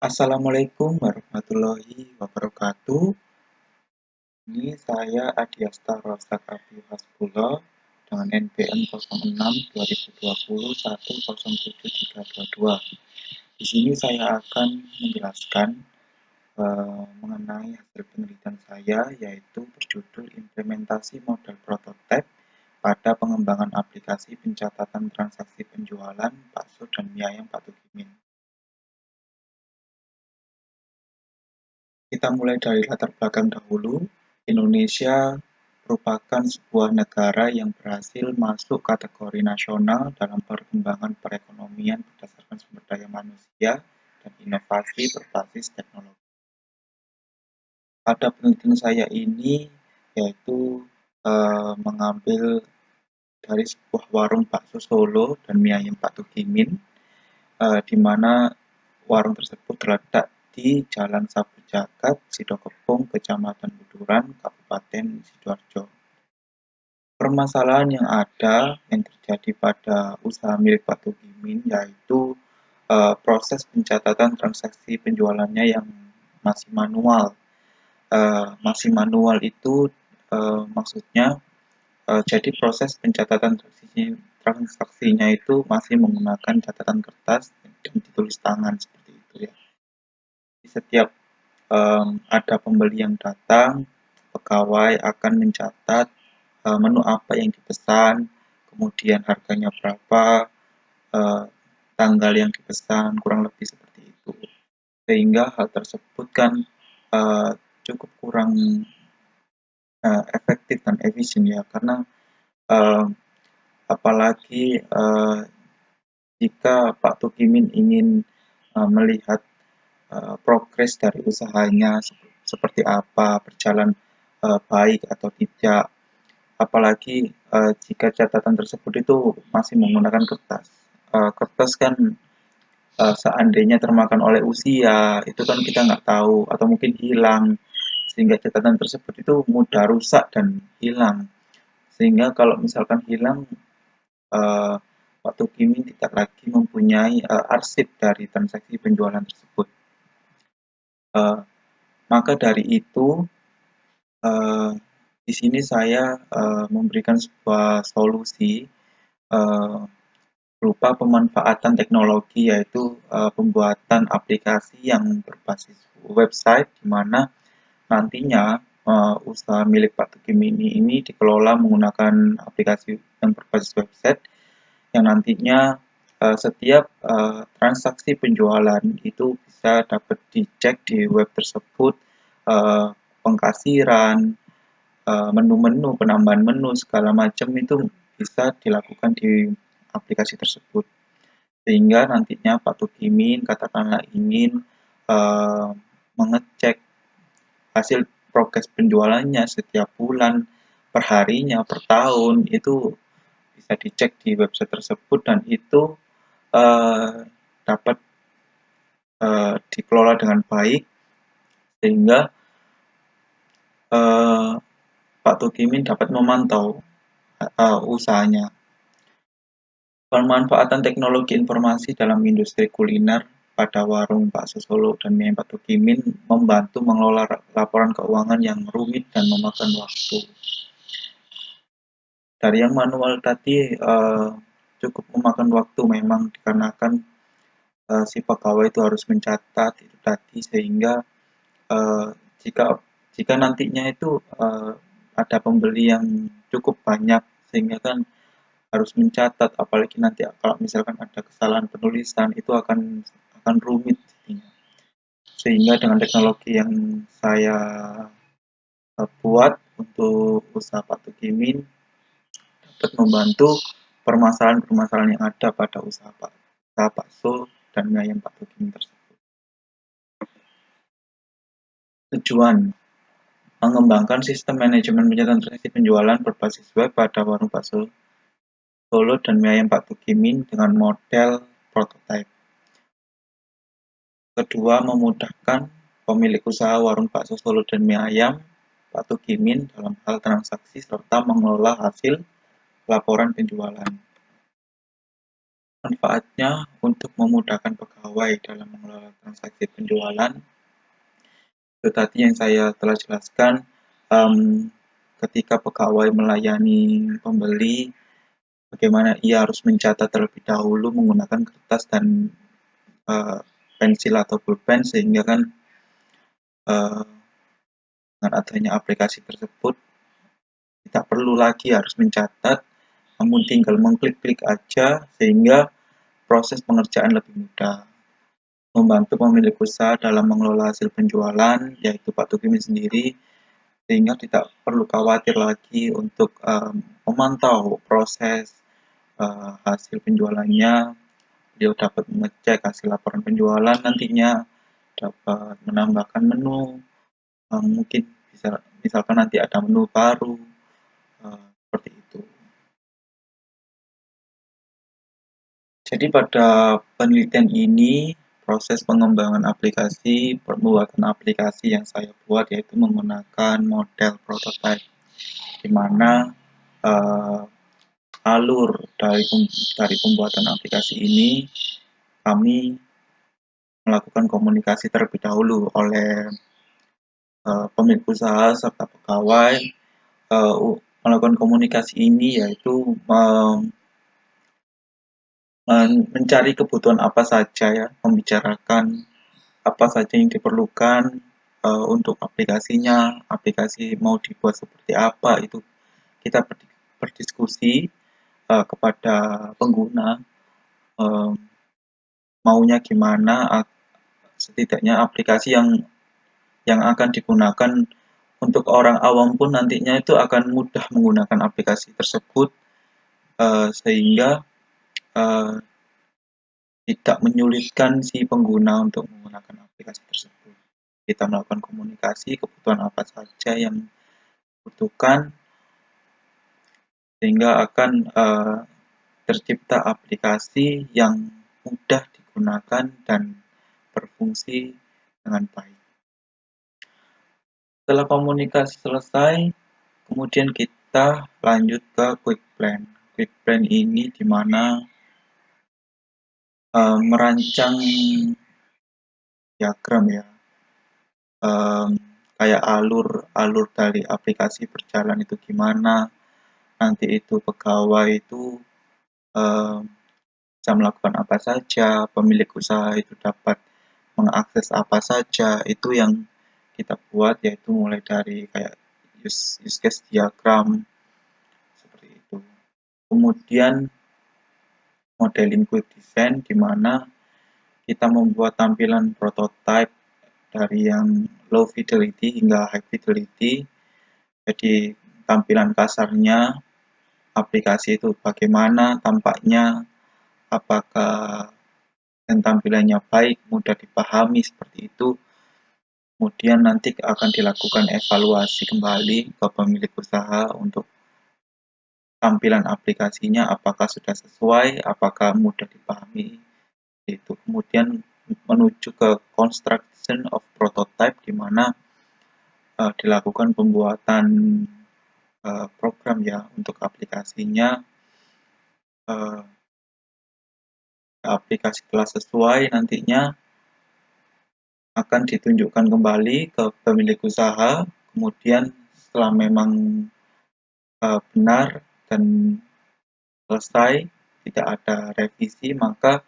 Assalamualaikum warahmatullahi wabarakatuh. Ini saya Adiasta Rosak Abi Hasbullah dengan NPM 06 2020 10732. Di sini saya akan menjelaskan mengenai hasil penelitian saya, yaitu berjudul implementasi model prototipe pada pengembangan aplikasi pencatatan transaksi penjualan bakso dan mie ayam Pak Tukimin. Kita mulai dari latar belakang dahulu. Indonesia merupakan sebuah negara yang berhasil masuk kategori nasional dalam perkembangan perekonomian berdasarkan sumber daya manusia dan inovasi berbasis teknologi. Pada penelitian saya ini yaitu mengambil dari sebuah warung bakso Solo dan mie ayam Pak Tukimin, di mana warung tersebut terletak di Jalan Sabu Jagad, Sidokepung, Kecamatan Buduran, Kabupaten Sidoarjo. Permasalahan yang ada yang terjadi pada usaha milik Pak Tukimin yaitu proses pencatatan transaksi penjualannya yang masih manual. Masih manual itu maksudnya jadi proses pencatatan transaksinya itu masih menggunakan catatan kertas dan ditulis tangan seperti itu ya. Di setiap ada pembeli yang datang, pegawai akan mencatat menu apa yang dipesan, kemudian harganya berapa, tanggal yang dipesan, kurang lebih seperti itu. Sehingga hal tersebut kan cukup kurang efektif dan efisien ya, karena apalagi jika Pak Tukimin ingin melihat progres dari usahanya seperti apa, berjalan baik atau tidak, apalagi jika catatan tersebut itu masih menggunakan kertas. Kertas kan seandainya termakan oleh usia, itu kan kita nggak tahu, atau mungkin hilang, sehingga catatan tersebut itu mudah rusak dan hilang. Sehingga kalau misalkan hilang, uh, Pak Tukimin tidak lagi mempunyai arsip dari transaksi penjualan tersebut. Uh, maka dari itu, uh, di sini saya memberikan sebuah solusi uh, berupa pemanfaatan teknologi, yaitu pembuatan aplikasi yang berbasis website, di mana nantinya usaha milik Pak Tukimin ini dikelola menggunakan aplikasi yang berbasis website, yang nantinya setiap transaksi penjualan itu bisa dapat dicek di web tersebut, pengkasiran, menu-menu, penambahan menu, segala macam itu bisa dilakukan di aplikasi tersebut. Sehingga nantinya Pak Tukimin katakanlah ingin mengecek hasil progres penjualannya setiap bulan, per harinya, per tahun, itu bisa dicek di website tersebut, dan itu dapat dikelola dengan baik sehingga Pak Tukimin dapat memantau usahanya. Pemanfaatan teknologi informasi dalam industri kuliner pada warung bakso Solo dan mie Pak Tukimin membantu mengelola laporan keuangan yang rumit dan memakan waktu. Dari yang manual tadi cukup memakan waktu memang, dikarenakan si pegawai itu harus mencatat itu tadi, sehingga jika jika nantinya itu ada pembeli yang cukup banyak, sehingga kan harus mencatat, apalagi nanti kalau misalkan ada kesalahan penulisan itu akan rumit jadinya. Sehingga dengan teknologi yang saya buat untuk usaha Pak Tukimin dapat membantu permasalahan-permasalahan yang ada pada usaha bakso dan mie ayam Pak Tukimin tersebut. Tujuan mengembangkan sistem manajemen pencatatan transaksi penjualan berbasis web pada warung bakso Solo dan mie ayam Pak Tukimin dengan model prototipe. Kedua, memudahkan pemilik usaha warung bakso Solo dan mie ayam Pak Tukimin dalam hal transaksi serta mengelola hasil laporan penjualan. Manfaatnya untuk memudahkan pegawai dalam mengelola transaksi penjualan, itu tadi yang saya telah jelaskan, ketika pegawai melayani pembeli, bagaimana ia harus mencatat terlebih dahulu menggunakan kertas dan pensil atau pulpen, sehingga kan dengan adanya aplikasi tersebut tidak perlu lagi harus mencatat, namun tinggal mengklik-klik aja sehingga proses pengerjaan lebih mudah. Membantu pemilik usaha dalam mengelola hasil penjualan, yaitu Pak Tukimin sendiri, sehingga tidak perlu khawatir lagi untuk memantau proses hasil penjualannya. Dia dapat mengecek hasil laporan penjualan, nantinya dapat menambahkan menu, mungkin bisa misalkan nanti ada menu baru, seperti itu. Jadi pada penelitian ini, proses pengembangan aplikasi, pembuatan aplikasi yang saya buat yaitu menggunakan model prototype, di mana alur dari pembuatan aplikasi ini kami melakukan komunikasi terlebih dahulu oleh pemilik usaha serta pegawai. Melakukan komunikasi ini yaitu mencari kebutuhan apa saja ya, membicarakan apa saja yang diperlukan untuk aplikasinya, aplikasi mau dibuat seperti apa, itu kita berdiskusi kepada pengguna, maunya gimana, setidaknya aplikasi yang akan digunakan untuk orang awam pun nantinya itu akan mudah menggunakan aplikasi tersebut, sehingga tidak menyulitkan si pengguna untuk menggunakan aplikasi tersebut. Kita melakukan komunikasi kebutuhan apa saja yang dibutuhkan, sehingga akan tercipta aplikasi yang mudah digunakan dan berfungsi dengan baik. Setelah komunikasi selesai, kemudian kita lanjut ke quick plan. Quick plan ini di mana merancang diagram ya, kayak alur dari aplikasi berjalan itu gimana, nanti itu pegawai itu bisa melakukan apa saja, pemilik usaha itu dapat mengakses apa saja, itu yang kita buat, yaitu mulai dari kayak use case diagram seperti itu. Kemudian modeling quick design, di mana kita membuat tampilan prototype dari yang low fidelity hingga high fidelity. Jadi tampilan kasarnya aplikasi itu bagaimana tampaknya, apakah dan tampilannya baik, mudah dipahami seperti itu. Kemudian nanti akan dilakukan evaluasi kembali ke pemilik usaha untuk tampilan aplikasinya, apakah sudah sesuai, apakah mudah dipahami. Itu kemudian menuju ke construction of prototype, di mana dilakukan pembuatan program ya untuk aplikasinya. Aplikasi telah sesuai, nantinya akan ditunjukkan kembali ke pemilik usaha. Kemudian setelah memang benar dan selesai, tidak ada revisi, maka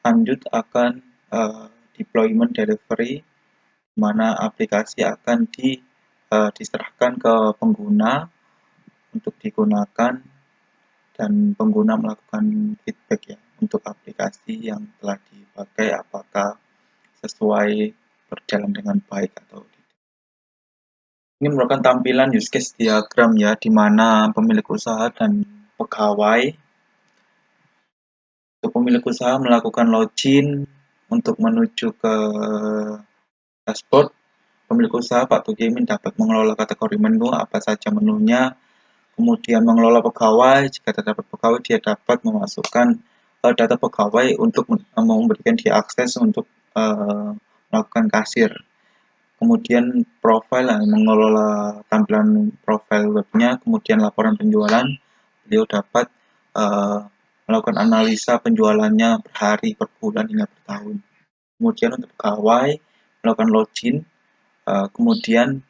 lanjut akan deployment delivery, di mana aplikasi akan diserahkan ke pengguna untuk digunakan, dan pengguna melakukan feedback ya untuk aplikasi yang telah dipakai, apakah sesuai, berjalan dengan baik atau tidak. Ini merupakan tampilan use case diagram ya, di mana pemilik usaha dan pegawai. Untuk pemilik usaha melakukan login untuk menuju ke dashboard. Pemilik usaha Pak Tukimin dapat mengelola kategori menu, apa saja menunya. Kemudian mengelola pegawai, jika terdapat pegawai dia dapat memasukkan data pegawai untuk memberikan dia akses untuk melakukan kasir. Kemudian profil, mengelola tampilan profil webnya. Kemudian laporan penjualan, beliau dapat melakukan analisa penjualannya per hari, per bulan, hingga per tahun. Kemudian untuk pegawai, melakukan login, kemudian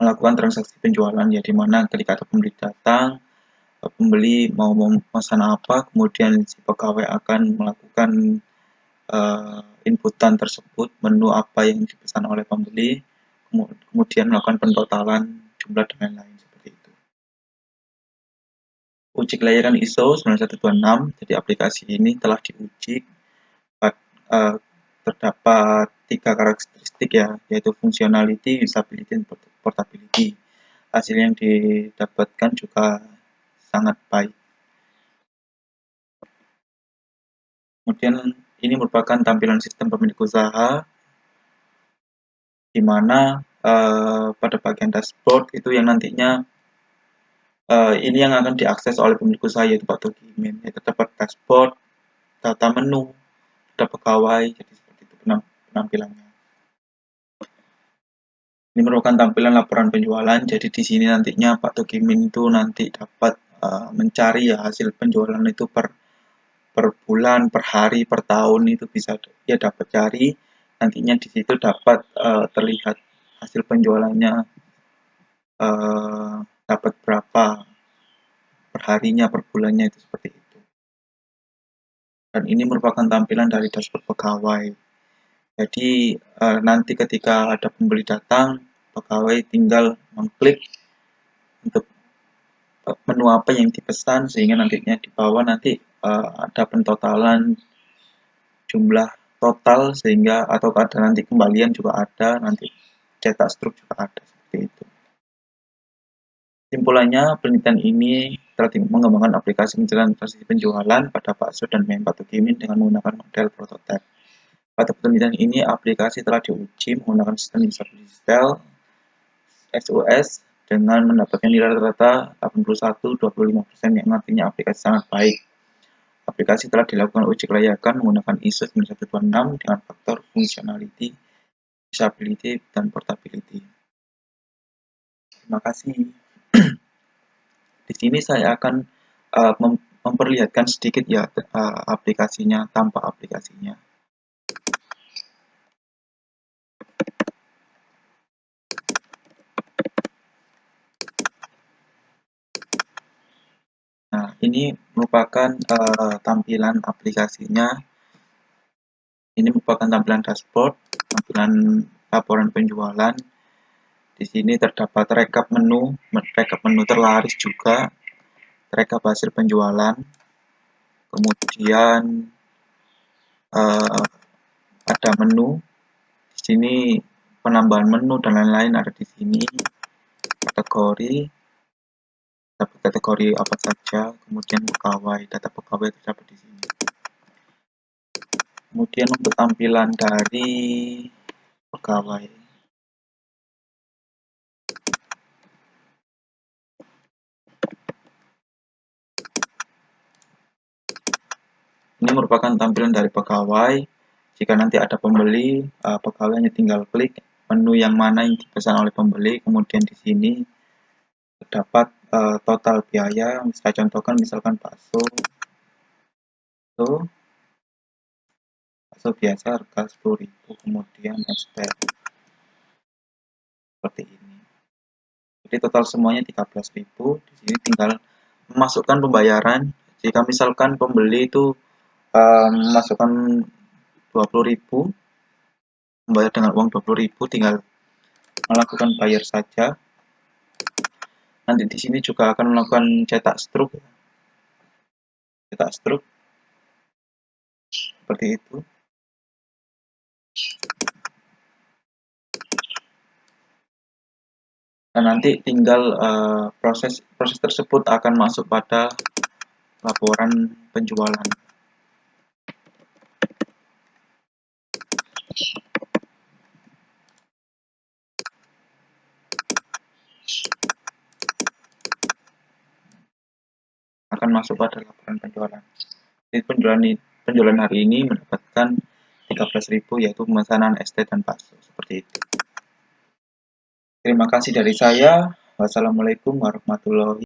melakukan transaksi penjualan, ya di mana ketika ada pembeli datang, pembeli mau memesan apa, kemudian si pegawai akan melakukan inputan tersebut, menu apa yang dipesan oleh pembeli, kemudian melakukan pentotalan jumlah dan lain-lain seperti itu. Uji kelayakan ISO 9126, jadi aplikasi ini telah diuji, terdapat 3 karakteristik ya, yaitu functionality, usability, dan portability. Hasil yang didapatkan juga sangat baik. Kemudian ini merupakan tampilan sistem pemilik usaha, di mana pada bagian dashboard itu yang nantinya ini yang akan diakses oleh pemilik usaha, yaitu Pak Togimin, yaitu terdapat dashboard, data menu, data pegawai, jadi seperti itu penampilannya. Ini merupakan tampilan laporan penjualan, jadi di sini nantinya Pak Togimin itu nanti dapat mencari ya hasil penjualan itu per bulan, per hari, per tahun, itu bisa dia dapat cari. Nantinya di situ dapat terlihat hasil penjualannya dapat berapa per harinya, per bulannya, itu seperti itu. Dan ini merupakan tampilan dari dashboard pegawai. Jadi nanti ketika ada pembeli datang, pegawai tinggal mengklik untuk menu apa yang dipesan, sehingga nantinya di bawah nanti ada pentotalan jumlah total, sehingga atau ada nanti kembalian juga ada, nanti cetak struk juga ada, seperti itu. Simpulannya, penelitian ini telah mengembangkan aplikasi menjelaskan transaksi penjualan pada bakso dan mie Pak Togimin dengan menggunakan model prototipe. Pada penelitian ini, aplikasi telah diuji menggunakan sistem digital SOS dengan mendapatkan nilai rata-rata 81-25%, yang artinya aplikasi sangat baik. Aplikasi telah dilakukan uji kelayakan menggunakan ISO 9126 dengan faktor functionality, usability, dan portability. Terima kasih. Di sini saya akan memperlihatkan sedikit ya aplikasinya tanpa aplikasinya. Nah, ini merupakan tampilan aplikasinya. Ini merupakan tampilan dashboard, tampilan laporan penjualan. Di sini terdapat rekap menu terlaris juga, rekap hasil penjualan, kemudian ada menu. Di sini penambahan menu dan lain-lain ada di sini. Kategori, dapat kategori apa saja, kemudian pegawai, data pegawai terdapat di sini. Kemudian untuk tampilan dari pegawai, ini merupakan tampilan dari pegawai. Jika nanti ada pembeli, pegawai hanya tinggal klik menu yang mana yang dipesan oleh pembeli, kemudian di sini terdapat total biaya. Saya contohkan misalkan bakso biasa harga 10.000, kemudian estel seperti ini. Jadi total semuanya 13.000. Di sini tinggal memasukkan pembayaran. Jika misalkan pembeli itu memasukkan 20.000, membayar dengan uang 20.000, tinggal melakukan bayar saja. Nanti di sini juga akan melakukan cetak struk seperti itu. Dan nanti tinggal proses tersebut akan masuk pada laporan penjualan. Akan masuk pada laporan penjualan. Jadi penjualan hari ini mendapatkan 13.000, yaitu pemesanan ST dan bakso, seperti itu. Terima kasih dari saya. Wassalamualaikum warahmatullahi